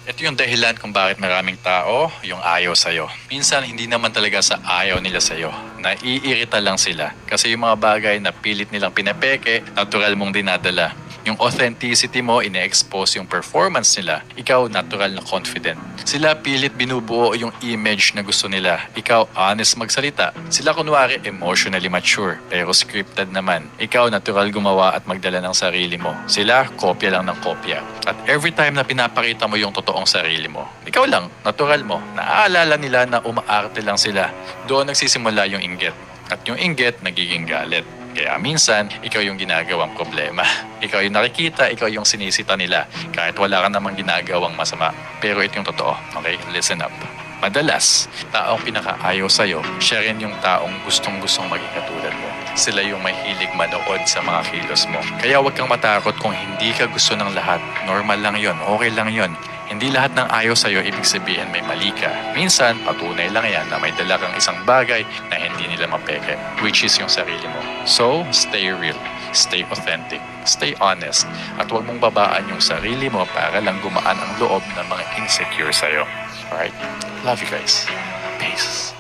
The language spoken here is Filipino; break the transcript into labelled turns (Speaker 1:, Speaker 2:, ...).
Speaker 1: Ito yung dahilan kung bakit maraming tao yung ayaw sa'yo. Minsan, hindi naman talaga sa ayaw nila sa'yo. Naiirita lang sila. Kasi yung mga bagay na pilit nilang pinapeke, natural mong dinadala. Yung authenticity mo, ine-expose yung performance nila. Ikaw, natural na confident. Sila pilit binubuo yung image na gusto nila. Ikaw, honest magsalita. Sila kunwari emotionally mature, pero scripted naman. Ikaw, natural gumawa at magdala ng sarili mo. Sila, kopya lang ng kopya. At every time na pinapakita mo yung totoong sarili mo, ikaw lang, natural mo, naaalala nila na umaarte lang sila. Doon nagsisimula yung inggit. At yung inggit, nagiging galit. Kaya minsan, ikaw yung ginagawang problema. Ikaw yung nakikita, ikaw yung sinisita nila. Kahit wala ka namang ginagawang masama. Pero ito yung totoo. Okay? Listen up. Madalas, taong pinakaayaw sa'yo, siya rin yung taong gustong-gustong maging katulad mo. Sila yung mahilig manood sa mga kilos mo. Kaya huwag kang matakot kung hindi ka gusto ng lahat. Normal lang yon, okay lang yon. Hindi lahat ng ayaw sa'yo ibig sabihin may mali ka. Minsan, patunay lang yan na may dala kang isang bagay na hindi nila mapeke, which is yung sarili mo. So, stay real, stay authentic, stay honest, at huwag mong babaan yung sarili mo para lang gumaan ang loob ng mga insecure sa'yo. Alright? Love you guys. Peace.